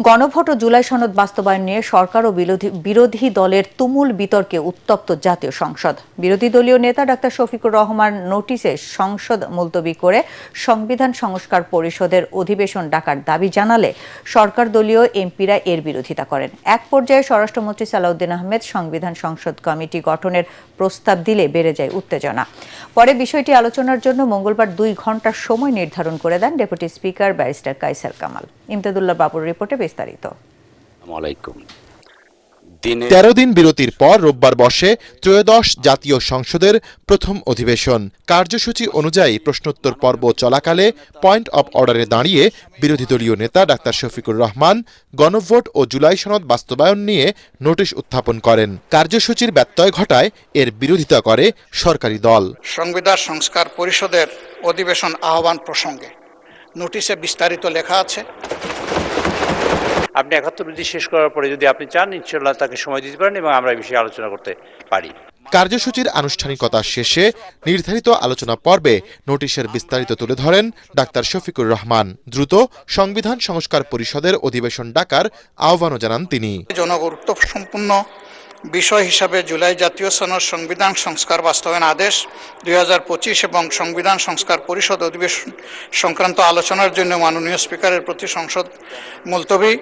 গণভোট ও জুলাই সনদ বাস্তবায়ন নিয়ে সরকার ও বিরোধী দলের তুমুল বিতর্কে উত্তপ্ত জাতীয় সংসদ। বিরোধী দলীয় নেতা ডাক্তার শফিকুর রহমান নোটিশে সংসদ মুলতবি করে সংবিধান সংস্কার পরিষদের অধিবেশন ডাকার দাবি জানালে সরকার দলীয় এমপিরা এর বিরোধিতা করেন। এক পর্যায়ে স্বরাষ্ট্রমন্ত্রী সালাউদ্দিন আহমেদ সংবিধান সংসদ কমিটি গঠনের প্রস্তাব দিলে বেড়ে যায় উত্তেজনা। পরে বিষয়টি আলোচনার জন্য মঙ্গলবার 2 ঘণ্টার সময় নির্ধারণ করে দেন deputy speaker barrister Kaysar Kamal. Imdadullah বাবুর রিপোর্টে বিস্তারিত। 13 দিন বিরতির পর রোববার বসে ত্রয়োদশ জাতীয় সংসদের প্রথম অধিবেশন। কার্যসূচি অনুযায়ী প্রশ্নোত্তর পর্ব চলাকালে পয়েন্ট অব অর্ডারে দাঁড়িয়ে বিরোধী দলীয় নেতা ডাক্তার শফিকুর রহমান গণভোট ও জুলাই সনদ বাস্তবায়ন নিয়ে নোটিশ উত্থাপন করেন। কার্যসূচির ব্যত্যয় ঘটায় এর বিরোধিতা করে সরকারি দল। সংবিধান সংস্কার পরিষদের অধিবেশন আহ্বান প্রসঙ্গে নোটিশে বিস্তারিত লেখা আছে। আপনি 71 মিনিট শেষ করার পরে যদি আপনি চান ইনশাআল্লাহ তাকে সময় দিতে পারেন এবং আমরা এই বিষয়ে আলোচনা করতে পারি। কার্যসূচির আনুষ্ঠানিকতা শেষে নির্ধারিত আলোচনা পর্বে নোটিশের বিস্তারিত তুলে ধরেন ডাক্তার শফিকুর রহমান। দ্রুত সংবিধান সংস্কার পরিষদের অধিবেশন ডাকার আহ্বানও জানান তিনি। জনগুরুত্বপূর্ণ বিষয় হিসাবে জুলাই জাতীয় সনদ সংবিধান সংস্কার বাস্তবায়ন আদেশ 2025 এবং সংবিধান সংস্কার পরিষদ অধিবেশন সংক্রান্ত আলোচনার জন্য মাননীয় স্পিকারের প্রতি সংসদ মুলতবি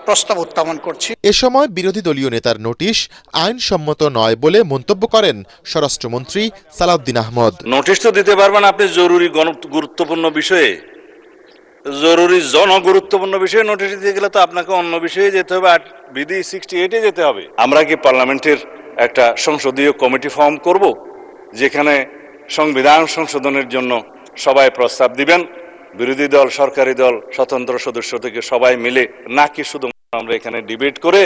প্রস্তাব উত্থাপন করছি। এ সময় বিরোধী দলীয় নেতার নোটিশ আইনসম্মত নয় বলে মন্তব্য করেন স্বরাষ্ট্রমন্ত্রী সালাউদ্দিন আহমেদ। নোটিশ তো দিতে পারবেন আপনি জরুরি গুরুত্বপূর্ণ বিষয়ে, জরুরি জনগুরুত্বপূর্ণ বিষয়ে নোটিশ দিতে গেলে তো আপনাকে অন্য বিষয়ে যেতে হবে, আর বিধি 68-এ যেতে হবে। আমরা কি পার্লামেন্টের একটা সংসদীয় কমিটি ফর্ম করব যেখানে সংবিধান সংশোধনের জন্য সবাই প্রস্তাব দিবেন, বিরোধী দল, সরকারি দল, স্বতন্ত্র সদস্য থেকে সবাই মিলে, নাকি শুধু আমরা এখানে ডিবেট করে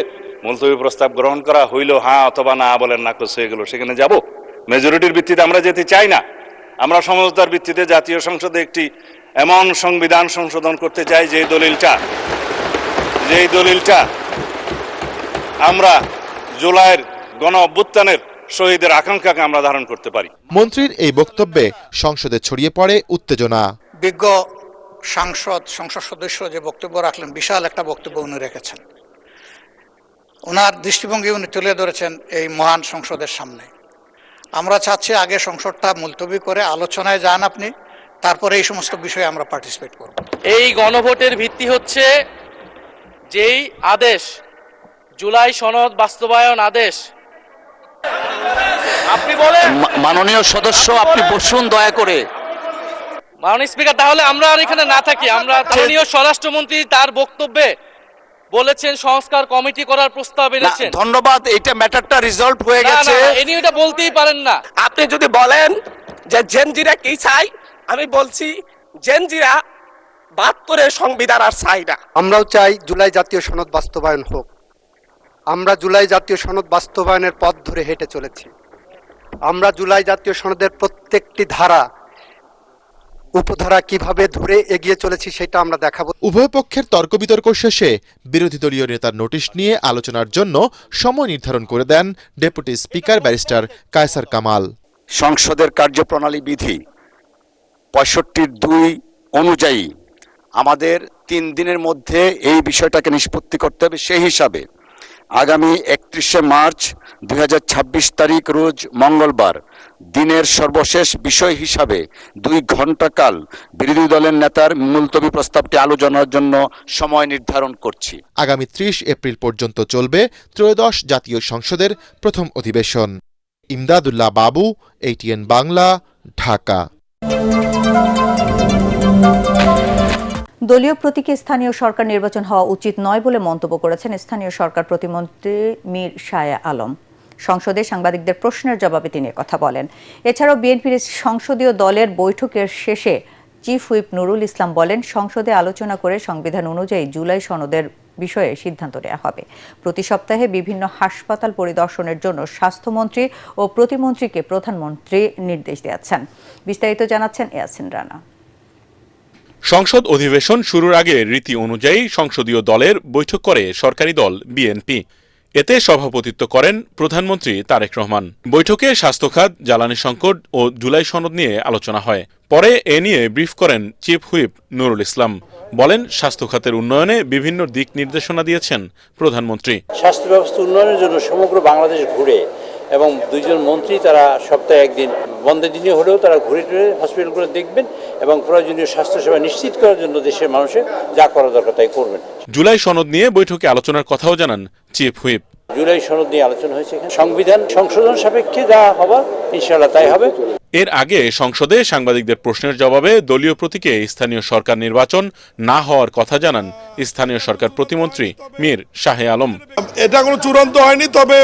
মুলতবি প্রস্তাব গ্রহণ করা হইল হ্যাঁ অথবা না বলেন না করছে এগুলো সেখানে যাব? মেজরিটির ভিত্তিতে আমরা যেতে চাই না। আমরা সমঝোতার ভিত্তিতে জাতীয় সংসদে একটি এমন সংবিধান সংশোধন করতে চাই যে দলিলটা আমরা জুলাইয়ের গণ অভ্যুত্থানের শহীদের আকাঙ্ক্ষাকে আমরা ধারণ করতে পারি। মন্ত্রীর এই বক্তব্যে সংসদে ছড়িয়ে পড়ে উত্তেজনা। বিজ্ঞ সংসদ সদস্য যে বক্তব্য রাখলেন, বিশাল একটা বক্তব্য উনি রেখেছেন। ওনার দৃষ্টিভঙ্গি উনি তুলে ধরেছেন এই মহান সংসদের সামনে। আমরা চাচ্ছি আগে সংসদটা মুলতবি করে আলোচনায় যান আপনি, তারপরে এই সমস্ত বিষয়ে আমরা পার্টিসিপেট করব। এই গণভোটের ভিত্তি হচ্ছে যেই আদেশ, জুলাই সনদ বাস্তবায়ন আদেশ। আপনি বলেন মাননীয় সদস্য, আপনি বসুন দয়া করে। মাননীয় স্পিকার, তাহলে আমরা আর এখানে না থাকি। আমরা মাননীয় স্বরাষ্ট্রমন্ত্রী তার বক্তব্যে বলেছেন সংস্কার কমিটি করার প্রস্তাব এনেছেন। ধন্যবাদ, এইটা ম্যাটারটা রিজলভ হয়ে গেছে। ইনি এটা বলতেই পারেন না। আপনি যদি বলেন যে জেনজিরা কি চাই, আমি বলছি জেনজিরা 72-এর সংবিধান আর চাই না। আমরাও চাই জুলাই জাতীয় সনদ বাস্তবায়ন হোক। আমরা জুলাই জাতীয় সনদ বাস্তবায়নের পথ ধরে হেঁটে চলেছি। আমরা জুলাই জাতীয় সনদের প্রত্যেকটি ধারা উপধারা কিভাবে ধরে এগিয়ে চলেছি সেটা আমরা দেখাবো। উভয় পক্ষের তর্ক বিতর্ক শেষে বিরোধী দলীয় নেতার নোটিশ নিয়ে আলোচনার জন্য সময় নির্ধারণ করে দেন deputy speaker barrister Kaysar Kamal. সংসদের কার্যপ্রণালী বিধি 65(2) অনুযায়ী আমাদের 3 দিনের মধ্যে এই বিষয়টাকে নিষ্পত্তি করতে হবে। সেই হিসাবে আগামী 31শে মার্চ 2026 তারিখ রোজ মঙ্গলবার দিনের সর্বশেষ বিষয় হিসাবে 2 ঘণ্টা কাল বিরোধী দলের নেতার মুলতবি প্রস্তাবটি আলোচনার জন্য সময় নির্ধারণ করছি। আগামী 30 এপ্রিল পর্যন্ত চলবে ত্রয়োদশ জাতীয় সংসদের প্রথম অধিবেশন। ইমদাদুল্লাহ বাবু, ATN বাংলা, ঢাকা। দলীয় প্রতীকে স্থানীয় সরকার নির্বাচন হওয়া উচিত নয় বলে মন্তব্য করেছেন স্থানীয় সরকার প্রতিমন্ত্রী মীর শায়া আলম। সংসদে সাংবাদিকদের প্রশ্নের জবাবে তিনি কথা বলেন। এছাড়াও বিএনপির সংসদীয় দলের বৈঠকের শেষে চিফ হুইপ নুরুল ইসলাম বলেন, সংসদে আলোচনা করে সংবিধান অনুযায়ী জুলাই সনদের বিষয়ে সিদ্ধান্ত নেওয়া হবে। প্রতি সপ্তাহে বিভিন্ন হাসপাতাল পরিদর্শনের জন্য স্বাস্থ্যমন্ত্রী ও প্রতিমন্ত্রীকে প্রধানমন্ত্রী নির্দেশ দিয়েছেন। বিস্তারিত জানাচ্ছেন ইয়াসিন রানা। সংসদ অধিবেশন শুরুর আগে রীতি অনুযায়ী সংসদীয় দলের বৈঠক করে সরকারি দল বিএনপি। এতে সভাপতিত্ব করেন প্রধানমন্ত্রী তারেক রহমান। বৈঠকে স্বাস্থ্য খাত, জ্বালানি সংকট ও জুলাই সনদ নিয়ে আলোচনা হয়। পরে এ নিয়ে ব্রিফ করেন চিফ হুইপ নুরুল ইসলাম। বলেন, স্বাস্থ্য খাতের উন্নয়নে বিভিন্ন দিক নির্দেশনা দিয়েছেন প্রধানমন্ত্রী। স্বাস্থ্য ব্যবস্থা উন্নয়নের জন্য সমগ্র বাংলাদেশ ঘুরে এবং দুইজন মন্ত্রী তারা সপ্তাহে একদিন বন্ধের দিনে হলেও তারা ঘুরে ঘুরে হসপিটালগুলো দেখবেন এবং প্রয়োজনীয় স্বাস্থ্যসেবা নিশ্চিত করার জন্য দেশের মানুষের যা করা দরকার তাই করবেন। জুলাই সনদ নিয়ে বৈঠকে আলোচনার কথাও জানান চিফ হুইপ। জুলাই সনদ নিয়ে আলোচনা হয়েছে, এখানে সংবিধান সংশোধন সাপেক্ষে যা হবার ইনশাআল্লাহ তাই হবে। এর আগে সংসদে সাংবাদিকদের প্রশ্নের জবাবে দলীয় প্রতীকে স্থানীয় সরকার নির্বাচন না হওয়ার কথা জানান স্থানীয় সরকার প্রতিমন্ত্রী মীর শাহে আলম। এটা কোনো চূড়ান্ত হয়নি, তবে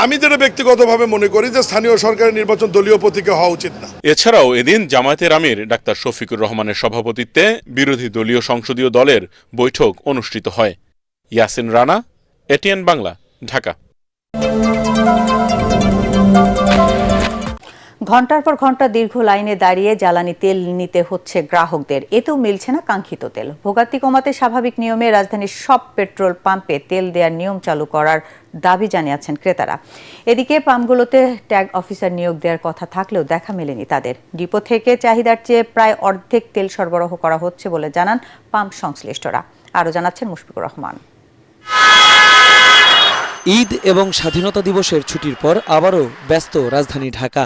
আমি যেটা ব্যক্তিগতভাবে মনে করি যে স্থানীয় সরকারের নির্বাচন দলীয় প্রতীকে হওয়া উচিত না। এছাড়াও এদিন জামায়াতের আমির ডাক্তার শফিকুর রহমানের সভাপতিত্বে বিরোধী দলীয় সংসদীয় দলের বৈঠক অনুষ্ঠিত হয়। ইয়াসিন রানা, এটিএন বাংলা, ঢাকা। ঘন্টার পর ঘন্টা দীর্ঘ লাইনে দাঁড়িয়ে জ্বালানি তেল নিতে হচ্ছে গ্রাহকদের, এতেও মিলছে না কাঙ্ক্ষিত তেল। ভোগান্তি কমাতে স্বাভাবিক নিয়মে রাজধানীর সব পেট্রোল পাম্পে তেল দেওয়ার নিয়ম চালু করার দাবি জানিয়েছেন ক্রেতারা। এদিকে পাম্পগুলোতে ট্যাগ অফিসার নিয়োগ দেওয়ার কথা থাকলেও দেখা মেলেনি তাদের। ডিপো থেকে চাহিদার চেয়ে প্রায় অর্ধেক তেল সরবরাহ করা হচ্ছে বলে জানান পাম্প সংশ্লিষ্টরা। আরও জানাচ্ছেন মুশফিকুর রহমান। ঈদ এবং স্বাধীনতা দিবসের ছুটির পর আবারও ব্যস্ত রাজধানী ঢাকা।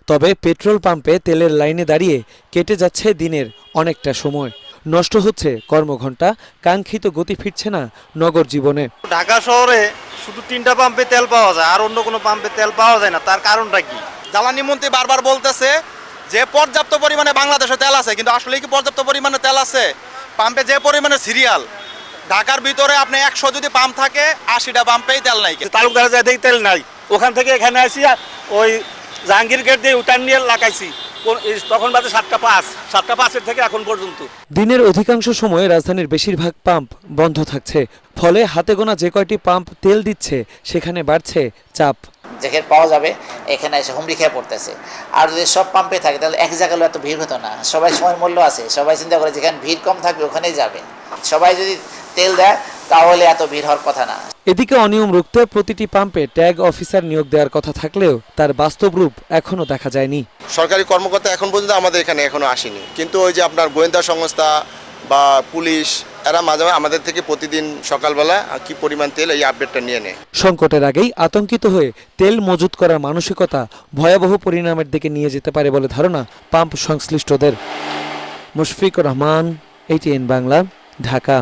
তবে পেট্রোল পাম্পে তেলের লাইনে দাঁড়িয়ে কেটে যাচ্ছে দিনের অনেকটা সময়, নষ্ট হচ্ছে কর্মঘণ্টা, কাঙ্ক্ষিত গতি ফিরছে না নগর জীবনে। ঢাকা শহরে শুধু 3টা পাম্পে তেল পাওয়া যায়, আর অন্য কোনো পাম্পে তেল পাওয়া যায় না। তার কারণটা কি? জ্বালানি মন্ত্রী বারবার বলতেছে যে পর্যাপ্ত পরিমাণে বাংলাদেশে তেল আছে, কিন্তু আসলে কি পর্যাপ্ত পরিমাণে তেল আছে? পাম্পে যে পরিমাণে সিরিয়াল, ঢাকার ভিতরে আপনি 100 যদি পাম্প থাকে 80টা পাম্পেই তেল নাই। তালুকদার যায় তেল নাই, ওখান থেকে এখানে আসি ওই জাহাঙ্গীর গেট দিয়ে উঠান নিয়ে লাগাইছি, তখন বাজে 7টা 5 থেকে এখন পর্যন্ত। দিনের অধিকাংশ সময়ে রাজধানীর বেশিরভাগ পাম্প বন্ধ থাকছে, ফলে হাতে গোনা যে কয়টি পাম্প তেল দিচ্ছে সেখানে বাড়ছে চাপ। যেখানে পাওয়া যাবে এখানে এসে হুমড়ি খেয়ে পড়তেছে। আর যদি সব পাম্পে থাকে তাহলে এক জায়গায় এত ভিড় হতো না। সবাই সময়ের মূল্য আছে, সবাই চিন্তা করে যেখানে ভিড় কম থাকবে ওখানেই যাবে। সবাই যদি তেল দেয় তাহলে এত ভিড় হওয়ার কথা না। এদিকে অনিয়ম রুখতে প্রতিটি পাম্পে ট্যাগ অফিসার নিয়োগ দেওয়ার কথা থাকলেও তার বাস্তব রূপ এখনো দেখা যায়নি। সরকারি কর্মকর্তা এখন পর্যন্ত আমাদের এখানে এখনো আসেনি, কিন্তু ওই যে আপনার গোয়েন্দা সংস্থা বা পুলিশ এরা মাঝে মাঝে আমাদের থেকে প্রতিদিন সকালবেলা কি পরিমাণ তেল এই আপডেটটা নিয়ে নেয়। সংকটের আগেই আতঙ্কিত হয়ে তেল মজুত করার মানসিকতা ভয়াবহ পরিণামের দিকে নিয়ে যেতে পারে বলে ধারণা পাম্প সংশ্লিষ্টদের। মুশফিকুর রহমান, এটিএন বাংলা, ঢাকা।